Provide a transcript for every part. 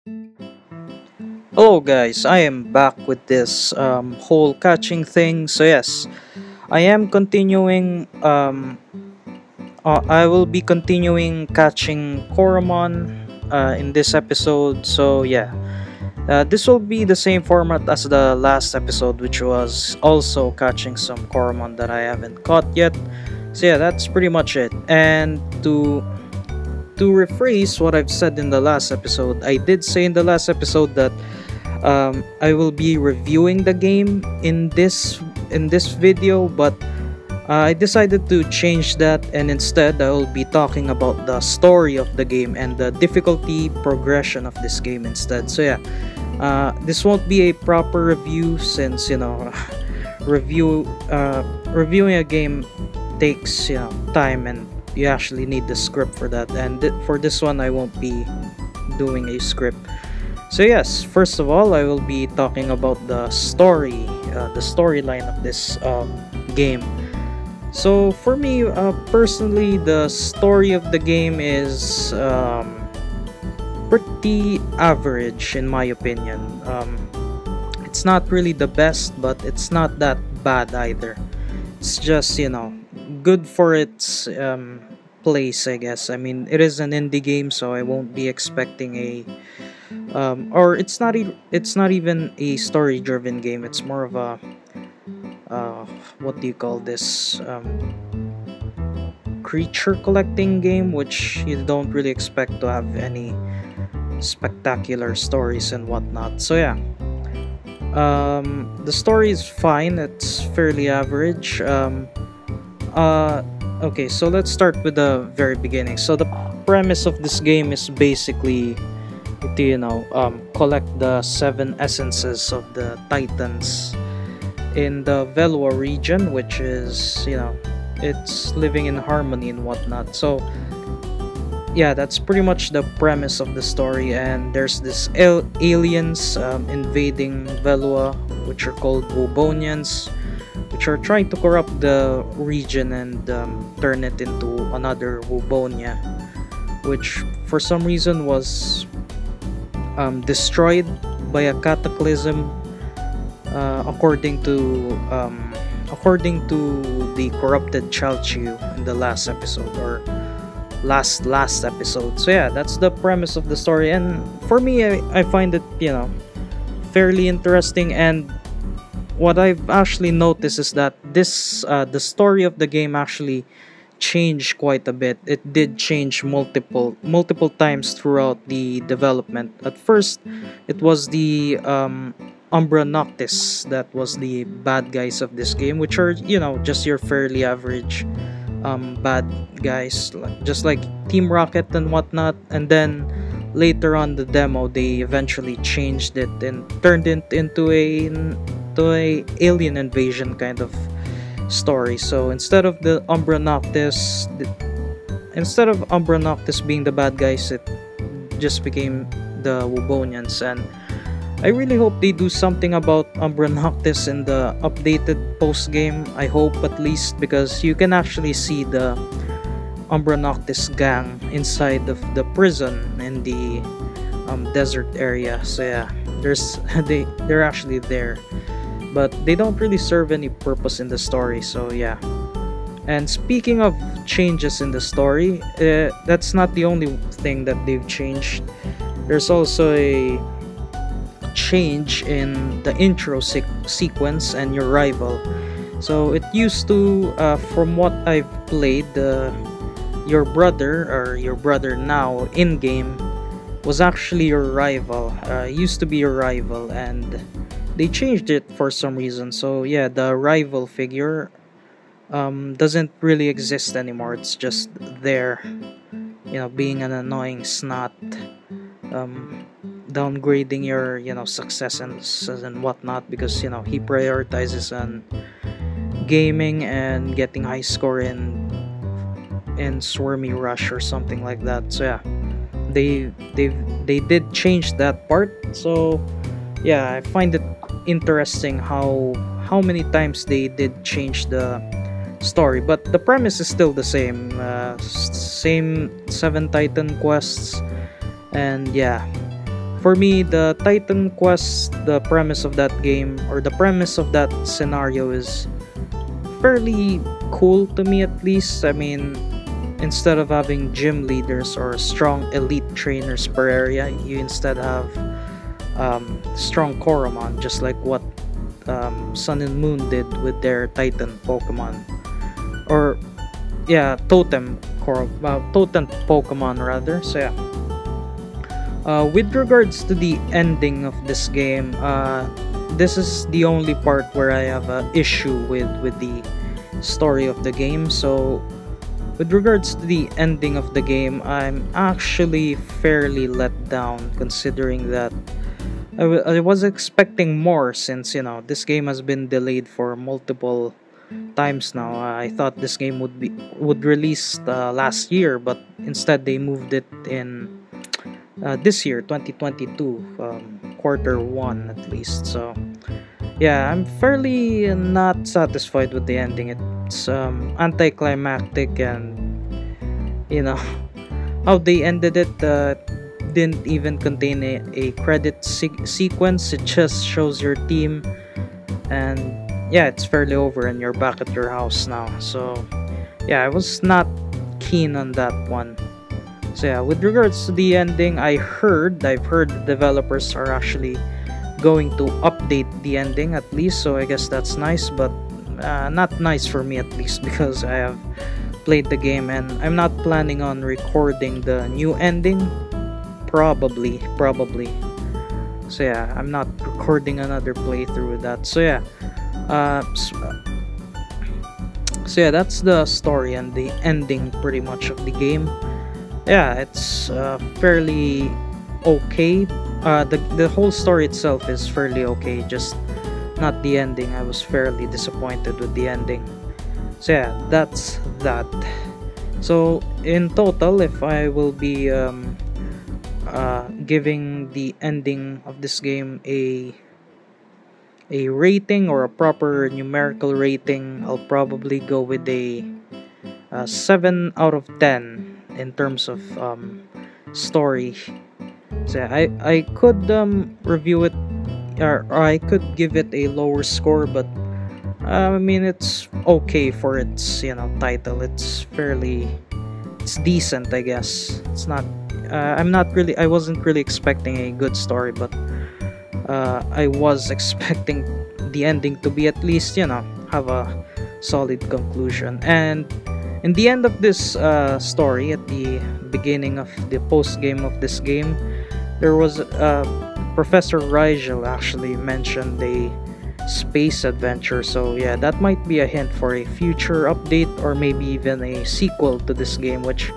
Hello guys, I am back with this whole catching thing. So yes, I am continuing. I will be continuing catching Coromon in this episode. So yeah, this will be the same format as the last episode, which was also catching some Coromon that I haven't caught yet. So yeah, that's pretty much it. And to rephrase what I've said in the last episode, I did say in the last episode that I will be reviewing the game in this video, but I decided to change that, and instead I will be talking about the story of the game and the difficulty progression of this game instead. So yeah, this won't be a proper review since reviewing a game takes time, and you actually need the script for that. And for this one, I won't be doing a script. So yes, first of all, I will be talking about the storyline of this game. So for me, personally, the story of the game is pretty average in my opinion. It's not really the best, but it's not that bad either. It's just good for its place, I guess. I mean, it is an indie game, so I won't be expecting or it's not even a story driven game. It's more of a what do you call this, creature collecting game, which you don't really expect to have any spectacular stories and whatnot. So yeah, the story is fine. It's fairly average. Okay, so let's start with the very beginning. So the premise of this game is basically to collect the 7 essences of the Titans in the Velua region, which is it's living in harmony and whatnot. So yeah, that's pretty much the premise of the story. And there's this aliens invading Velua, which are called Wobonians, which are trying to corrupt the region and turn it into another Wobonia, which for some reason was destroyed by a cataclysm, according to the corrupted Chalchiu in the last episode, or last episode. So yeah, that's the premise of the story, and for me, I find it fairly interesting. And what I've actually noticed is that the story of the game actually changed quite a bit. It did change multiple times throughout the development. At first, it was the Umbra Noctis that was the bad guys of this game, which are just your fairly average bad guys, just like Team Rocket and whatnot. And then later on the demo, they eventually changed it and turned it into a alien invasion kind of story. So instead of Umbra Noctis being the bad guys, it just became the Wobonians. And I really hope they do something about Umbra Noctis in the updated post game. I hope, at least, because you can actually see the Umbra Noctis gang inside of the prison in the desert area. So yeah, they're actually there, but they don't really serve any purpose in the story. So yeah. And speaking of changes in the story, that's not the only thing that they've changed. There's also a change in the intro sequence and your rival. So it used to, from what I've played, your brother now in game was actually your rival. Used to be your rival, and they changed it for some reason. So yeah, the rival figure doesn't really exist anymore. It's just there, being an annoying snot, downgrading your success and whatnot, because he prioritizes on gaming and getting high score in Swarmy Rush or something like that. So yeah, they did change that part. So yeah, I find it interesting how many times they did change the story, but the premise is still the same. Same 7 Titan quests, and yeah, For me, the Titan Quest, the premise of that game, or the premise of that scenario, is fairly cool to me, at least. I mean, instead of having gym leaders or strong elite trainers per area, you instead have strong Coromon, just like what Sun and Moon did with their Titan Pokemon. Or, yeah, Totem Pokemon rather. So, yeah. With regards to the ending of this game, this is the only part where I have an issue with the story of the game. So, with regards to the ending of the game, I'm actually fairly let down, considering that I was expecting more, since this game has been delayed for multiple times now. I thought this game would release last year, but instead they moved it in this year, 2022, quarter one at least. So yeah, I'm fairly not satisfied with the ending. It's anticlimactic, and you know how they ended it didn't even contain a credit sequence. It just shows your team, and yeah, it's fairly over and you're back at your house now. So yeah, I was not keen on that one. So yeah, with regards to the ending, I've heard the developers are actually going to update the ending at least, so I guess that's nice, but not nice for me at least, because I have played the game and I'm not planning on recording the new ending. Probably. So yeah, I'm not recording another playthrough with that. So yeah, that's the story and the ending pretty much of the game. Yeah, it's fairly okay. The whole story itself is fairly okay, just not the ending. I was fairly disappointed with the ending. So yeah, that's that. So in total, if I will be giving the ending of this game a rating, or a proper numerical rating, I'll probably go with a 7 out of 10 in terms of story. So yeah, I could review it, or I could give it a lower score, but I mean, it's okay for its title. It's decent, I guess. It's not I wasn't really expecting a good story, but I was expecting the ending to be at least have a solid conclusion. And in the end of this story, at the beginning of the post game of this game, there was Professor Rigel actually mentioned a space adventure. So yeah, that might be a hint for a future update, or maybe even a sequel to this game, which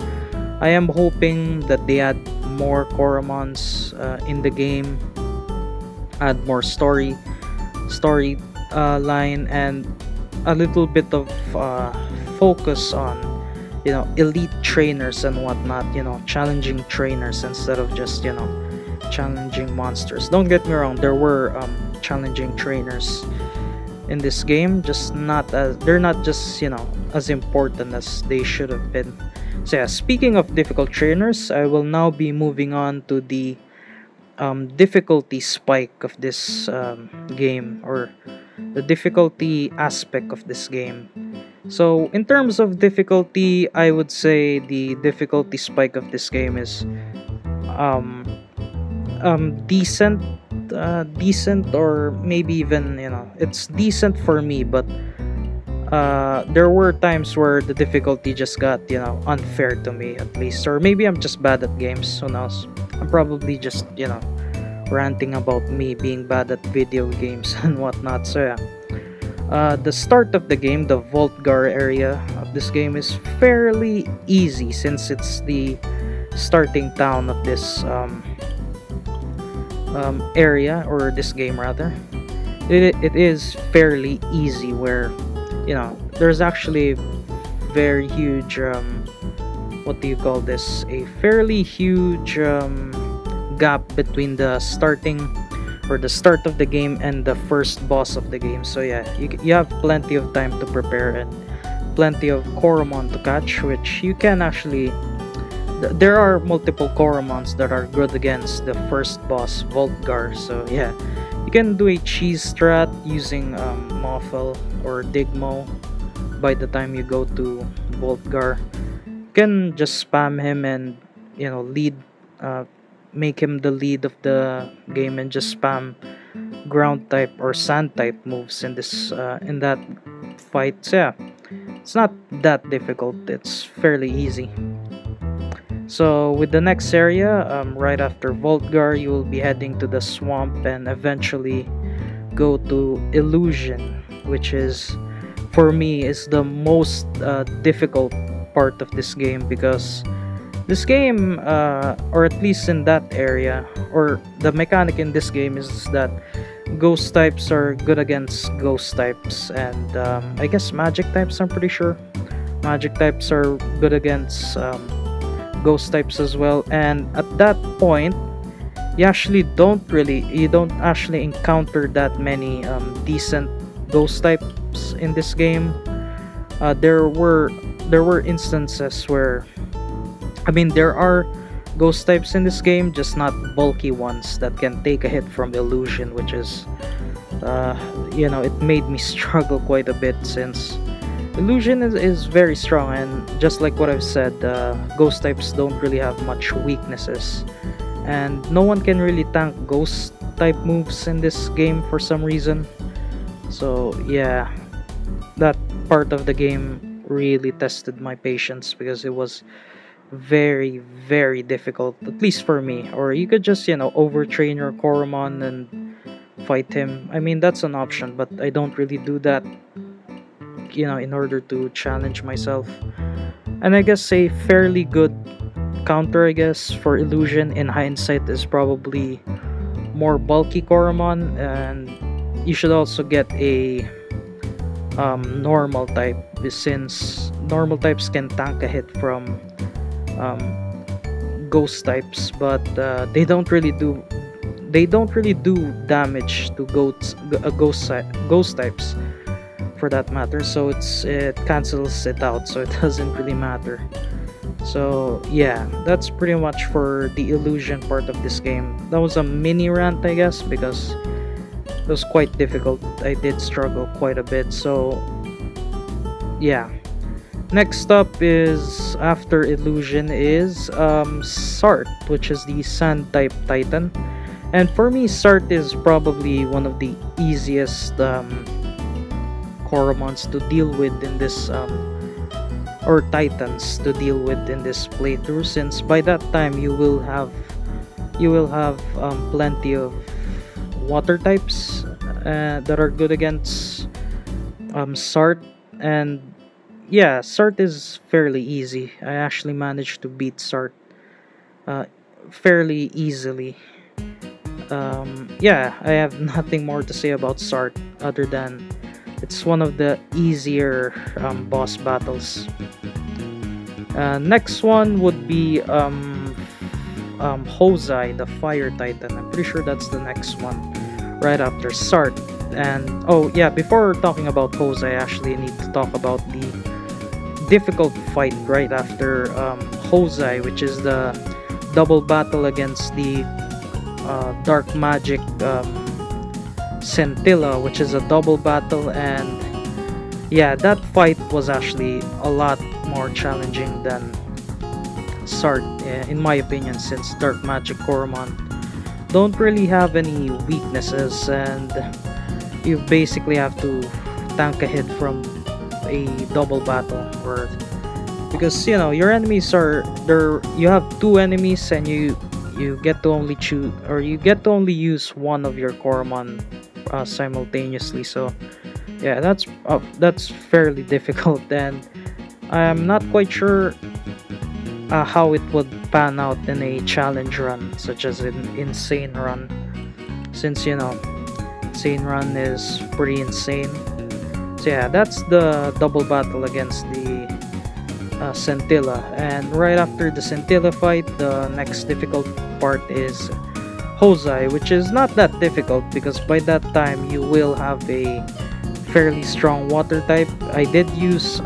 I am hoping that they add more Coromons in the game, add more story line, and a little bit of focus on elite trainers and whatnot, challenging trainers instead of just challenging monsters. Don't get me wrong, there were challenging trainers in this game, just they're not just as important as they should have been. So yeah, speaking of difficult trainers, I will now be moving on to the difficulty spike of this game, or the difficulty aspect of this game. So in terms of difficulty, I would say the difficulty spike of this game is decent, or maybe even it's decent for me, but there were times where the difficulty just got unfair to me, at least. Or maybe I'm just bad at games, who knows. I'm probably just ranting about me being bad at video games and whatnot. So yeah, the start of the game, the Voltgar area of this game, is fairly easy, since it's the starting town of this area, or this game rather. It is fairly easy, where there's actually very huge what do you call this, a fairly huge gap between the start of the game and the first boss of the game. So yeah, you have plenty of time to prepare and plenty of Coromon to catch, which you can actually there are multiple Coromons that are good against the first boss, Voltgar. So yeah, you can do a cheese strat using Moffel or Digmo. By the time you go to Voltgar, you can just spam him and lead, uh, make him the lead of the game and just spam ground type or sand type moves in this in that fight. So yeah, it's not that difficult. It's fairly easy. So with the next area, right after Voltgar, you will be heading to the swamp and eventually go to Illusion, which is, for me, is the most difficult part of this game, because this game, or at least in that area, or the mechanic in this game is that ghost types are good against ghost types, and I guess magic types, I'm pretty sure. Magic types are good against ghost types as well, and at that point you don't actually encounter that many decent ghost types in this game. There were instances where, I mean, there are ghost types in this game, just not bulky ones that can take a hit from Illusion, which is it made me struggle quite a bit, since Illusion is very strong, and just like what I've said, ghost types don't really have much weaknesses, and no one can really tank ghost type moves in this game for some reason. So yeah, that part of the game really tested my patience, because it was very, very difficult, at least for me. Or you could just overtrain your Coromon and fight him. I mean, that's an option, but I don't really do that in order to challenge myself. And I guess a fairly good counter, I guess, for Illusion in hindsight is probably more bulky Coromon, and you should also get a normal type, since normal types can tank a hit from ghost types, but they don't really do damage to ghost types, for that matter. So it cancels it out, so it doesn't really matter. So yeah, that's pretty much for the Illusion part of this game. That was a mini rant, I guess, because it was quite difficult. I did struggle quite a bit. So yeah, next up is, after Illusion, is Sart, which is the sand type titan. And for me, Sart is probably one of the easiest Coromons to deal with in this or titans to deal with in this playthrough, since by that time you will have plenty of water types that are good against Sart. And yeah, Sart is fairly easy. I actually managed to beat Sart fairly easily. Yeah, I have nothing more to say about Sart other than it's one of the easier boss battles. Next one would be Hosei, the Fire Titan. I'm pretty sure that's the next one, right after Sart. And oh yeah, before talking about Hosei, I actually need to talk about the difficult fight right after Hosei, which is the double battle against the dark magic Scintilla, which is a double battle. And yeah, that fight was actually a lot more challenging than Sart, in my opinion, since dark magic Coromon don't really have any weaknesses, and you basically have to tank a hit from a double battle, or because your enemies are there. You have two enemies, and you get to only choose, or you get to only use one of your Coromon simultaneously. So yeah, that's fairly difficult, and I'm not quite sure how it would pan out in a challenge run, such as an insane run, since insane run is pretty insane. So yeah, that's the double battle against the Scintilla. And right after the Scintilla fight, the next difficult part is Hosei, which is not that difficult because by that time you will have a fairly strong water type. I did use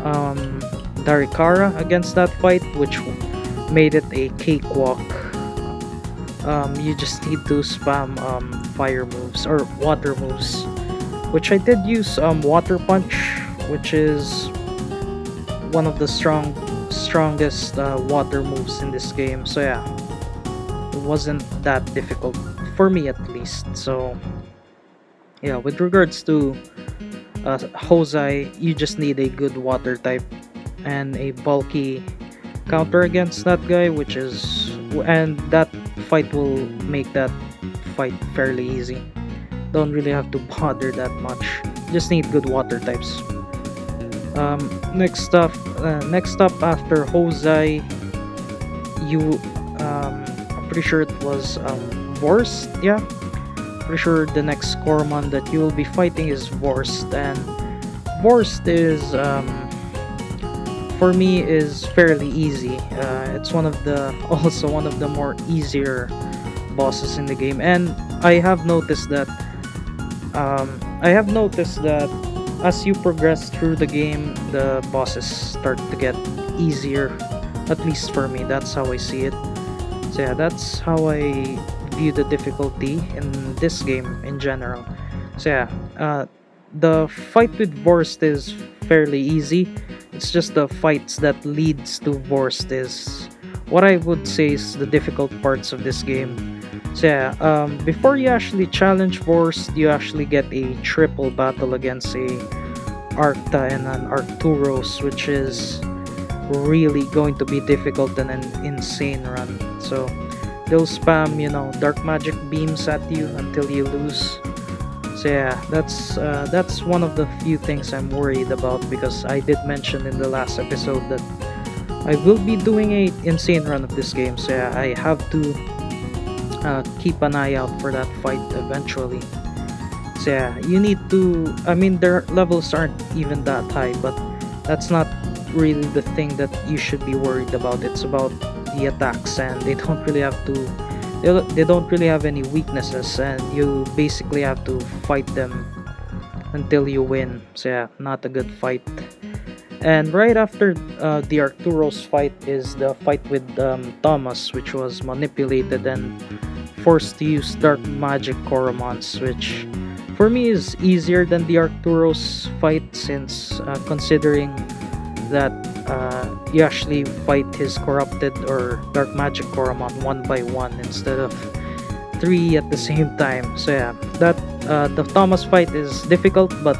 Darikara against that fight, which made it a cakewalk. You just need to spam fire moves or water moves, which I did use water punch, which is one of the strongest water moves in this game. So yeah, it wasn't that difficult for me at least. So yeah, with regards to Hosei, you just need a good water type and a bulky counter against that guy, and that fight will make that fight fairly easy. Don't really have to bother that much. Just need good water types. Next up after Hosei, I'm pretty sure it was Vorst. Yeah, pretty sure the next Coromon that you will be fighting is Vorst, and Vorst is for me is fairly easy. It's also one of the more easier bosses in the game, and I have noticed that as you progress through the game, the bosses start to get easier. At least for me, that's how I see it. So yeah, that's how I view the difficulty in this game in general. So yeah, the fight with Vorst is fairly easy. It's just the fights that leads to Vorst is what I would say is the difficult parts of this game. So yeah, before you actually challenge Vorst, you actually get a triple battle against a Arcta and an Arcturus, which is really going to be difficult and an insane run. So they'll spam, dark magic beams at you until you lose. So yeah, that's one of the few things I'm worried about, because I did mention in the last episode that I will be doing a insane run of this game. So yeah, I have to keep an eye out for that fight eventually. So yeah, you need to, their levels aren't even that high, but that's not really the thing that you should be worried about. It's about the attacks, and they don't really have any weaknesses, and you basically have to fight them until you win. So yeah, not a good fight. And right after the Arcturus fight is the fight with Thomas, which was manipulated and forced to use dark magic Coromons, which for me is easier than the Arcturus fight, since considering that you actually fight his corrupted or dark magic Coromon one by one instead of 3 at the same time. So yeah, that the Thomas fight is difficult, but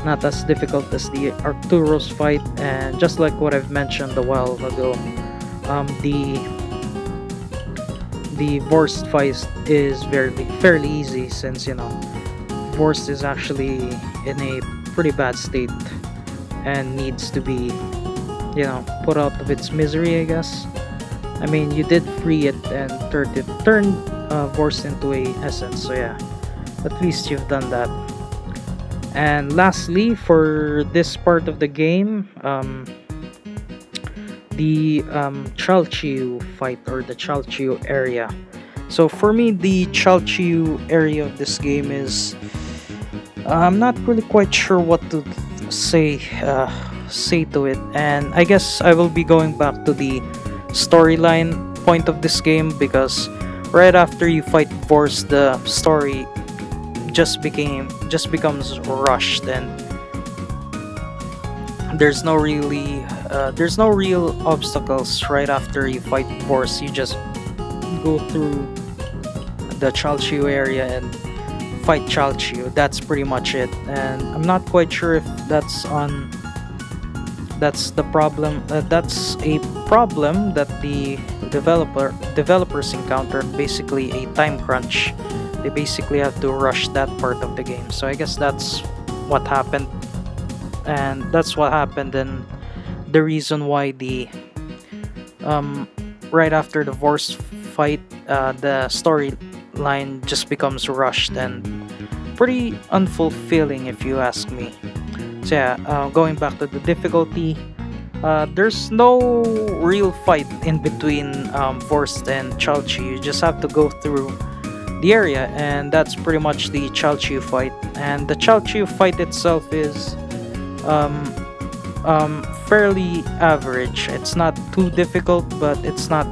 not as difficult as the Arcturus fight. And just like what I've mentioned a while ago, the Vorst fight is fairly easy, since Vorst is actually in a pretty bad state and needs to be put out of its misery, I guess. You did free it and turned Vorst into a essence, so yeah, at least you've done that. And lastly, for this part of the game, the Chalchiu fight, or the Chalchiu area. So for me, the Chalchiu area of this game is I'm not really quite sure what to say to it, and I guess I will be going back to the storyline point of this game, because right after you fight Vorst, the story just becomes rushed, and there's no real obstacles right after you fight Vorst. You just go through the Chalchiu area and fight Chalchiu. That's pretty much it, and I'm not quite sure if that's the problem. That's a problem that the developers encounter. Basically, a time crunch. They basically have to rush that part of the game. So I guess that's what happened, and the reason why the right after the Vorst fight, the storyline just becomes rushed and pretty unfulfilling, if you ask me. So yeah, going back to the difficulty, there's no real fight in between Vorst and Chalchiu. You just have to go through the area, and that's pretty much the Chalchiu fight. And the Chalchiu fight itself is fairly average. It's not too difficult, but it's not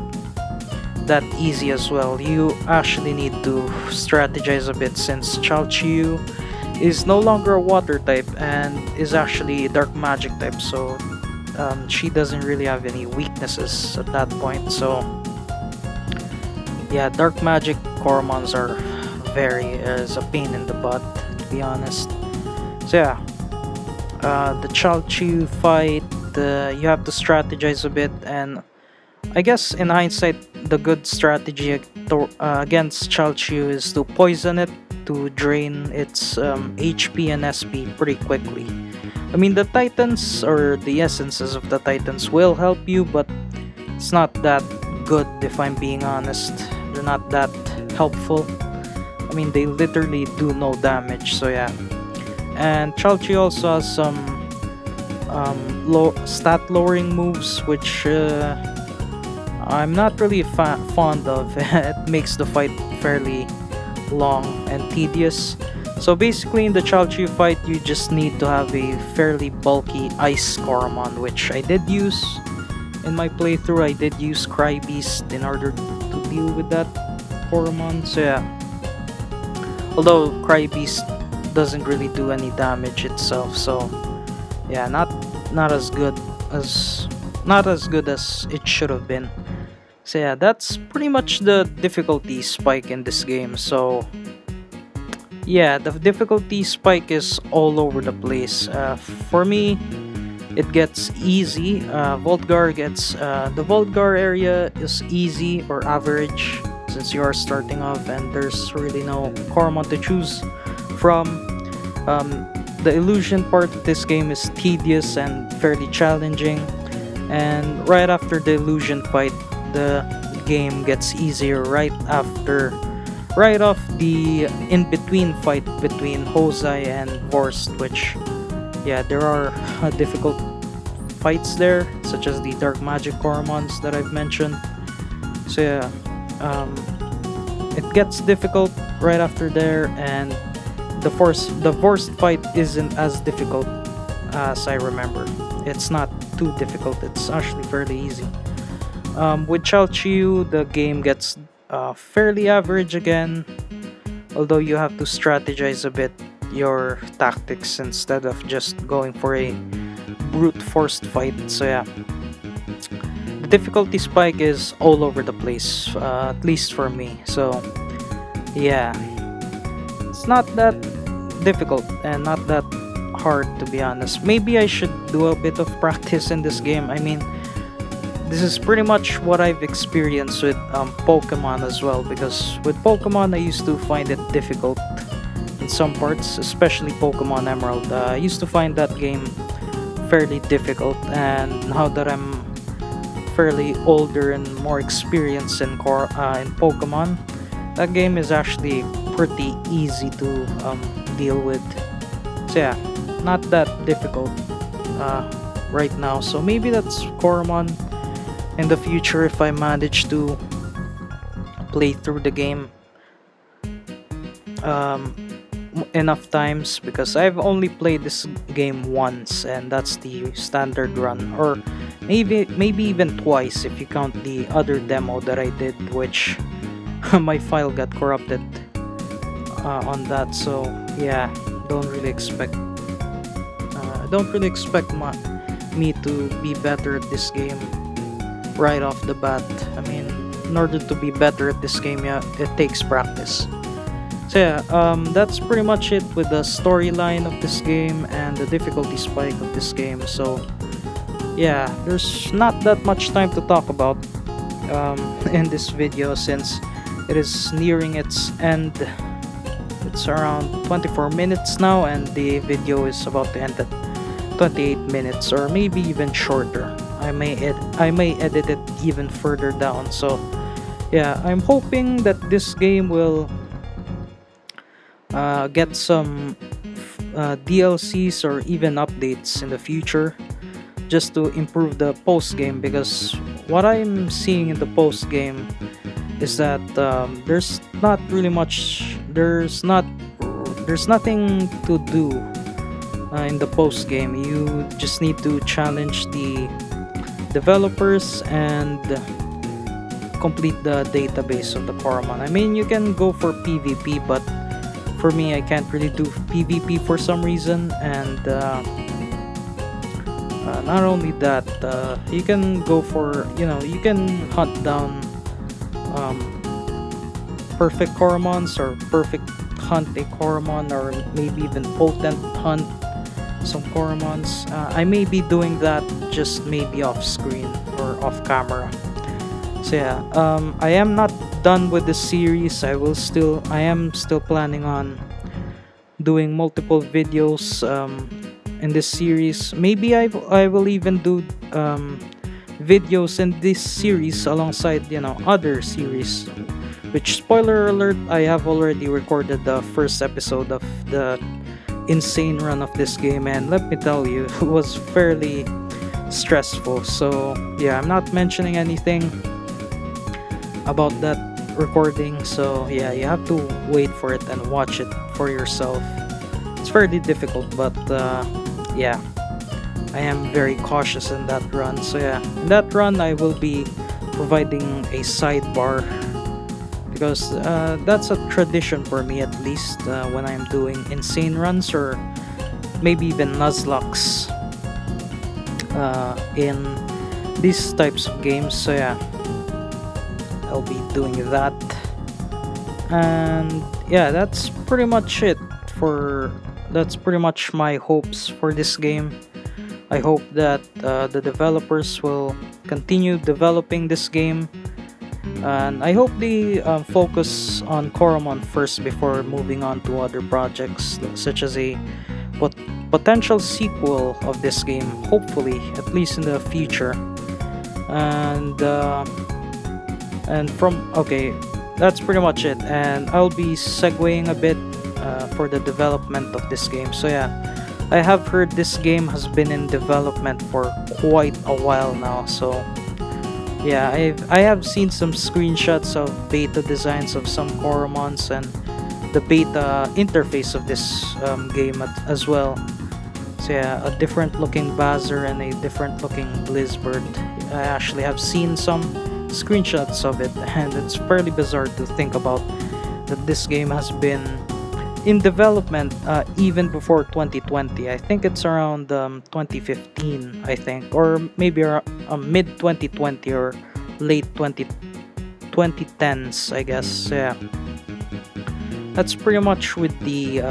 that easy as well. You actually need to strategize a bit since Chalchiu is no longer a water type and is actually a dark magic type, so she doesn't really have any weaknesses at that point. So yeah, dark magic Coromons are is a pain in the butt, to be honest. So yeah, the Chalchiu fight, you have to strategize a bit, and I guess in hindsight, the good strategy against Chalchiu is to poison it to drain its HP and SP pretty quickly. I mean, the Titans or the essences of the Titans will help you, but it's not that good if I'm being honest. They're not that helpful. I mean, they literally do no damage, so yeah. And Chalchi also has some stat lowering moves, which I'm not really fond of. It makes the fight fairly long and tedious. So basically in the Chalchi fight, you just need to have a fairly bulky Ice Coromon, which I did use in my playthrough. I did use Cry Beast in order to deal with that Coromon, so yeah. Although Cry Beast doesn't really do any damage itself, so yeah, not as good as it should have been. So yeah, that's pretty much the difficulty spike in this game. So yeah, the difficulty spike is all over the place. For me, it gets easy. Voltgar gets the Voltgar area is easy or average since you are starting off, and there's really no Coromon to choose from. The illusion part of this game is tedious and fairly challenging, and right after the illusion fight, the game gets easier right off the in-between fight between Hosei and Vorst, which yeah, there are difficult fights there, such as the dark magic Coromons that I've mentioned. So yeah, it gets difficult right after there, and the Vorst fight isn't as difficult as I remember. It's not too difficult, it's actually fairly easy. With Chalchiu, the game gets fairly average again, although you have to strategize a bit your tactics instead of just going for a brute force fight. So yeah, the difficulty spike is all over the place, at least for me. So yeah, it's not that difficult and not that hard, to be honest. Maybe I should do a bit of practice in this game. I mean, this is pretty much what I've experienced with Pokemon as well, because with Pokemon I used to find it difficult in some parts, especially Pokemon Emerald. I used to find that game fairly difficult, and now that I'm fairly older and more experienced in Pokemon, that game is actually pretty easy to deal with. So yeah, not that difficult right now. So maybe that's Coromon in the future if I manage to play through the game enough times, because I've only played this game once, and that's the standard run, or maybe even twice if you count the other demo that I did, which my file got corrupted on that. So yeah, don't really expect me to be better at this game right off the bat. I mean, in order to be better at this game, yeah, it takes practice. So yeah, that's pretty much it with the storyline of this game and the difficulty spike of this game. So yeah, there's not that much time to talk about in this video, since it is nearing its end. It's around 24 minutes now, and the video is about to end at 28 minutes, or maybe even shorter. I may edit it even further down. So yeah, I'm hoping that this game will get some DLCs or even updates in the future, just to improve the post game, because what I'm seeing in the post game is that there's not really much, there's nothing to do in the post game. You just need to challenge the developers and complete the database of the Coromon. I mean, you can go for PvP, but for me, I can't really do PvP for some reason. And not only that, you can go for, you can hunt down perfect Coromons, or perfect hunt a Coromon, or maybe even potent hunt some Coromons. I may be doing that just maybe off screen or off camera. So yeah, I am not done with the series. I am still planning on doing multiple videos in this series. Maybe I will even do videos in this series alongside other series. Which, spoiler alert, I have already recorded the first episode of the insane run of this game, and let me tell you, it was fairly stressful. So yeah, I'm not mentioning anything about that recording, so yeah, you have to wait for it and watch it for yourself. It's fairly difficult, but yeah, I am very cautious in that run. So yeah, in that run I will be providing a sidebar, because that's a tradition for me, at least when I'm doing insane runs or maybe even Nuzlocks in these types of games. So yeah, I'll be doing that. And yeah, that's pretty much it that's pretty much my hopes for this game. I hope that the developers will continue developing this game, and I hope they focus on Coromon first before moving on to other projects, such as a potential sequel of this game, hopefully, at least in the future. And okay, that's pretty much it, and I'll be segueing a bit for the development of this game. So yeah, I have heard this game has been in development for quite a while now. So yeah, I have seen some screenshots of beta designs of some Coromons and the beta interface of this game as well. So yeah, a different looking Bazaar and a different looking Blizzbird. I actually have seen some screenshots of it, and it's fairly bizarre to think about that this game has been in development even before 2020. I think it's around 2015, I think, or maybe mid 2020 or late 2010s, I guess. So yeah, that's pretty much with the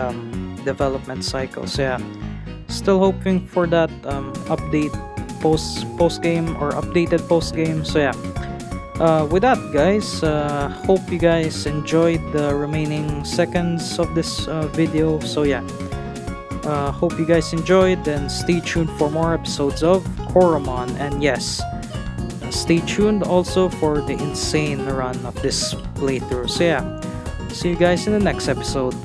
development cycle. So yeah, still hoping for that update post game, or updated post game. So yeah, with that, guys, hope you guys enjoyed the remaining seconds of this video. So yeah, hope you guys enjoyed, and stay tuned for more episodes of Coromon. And yes, stay tuned also for the insane run of this playthrough. So yeah, see you guys in the next episode.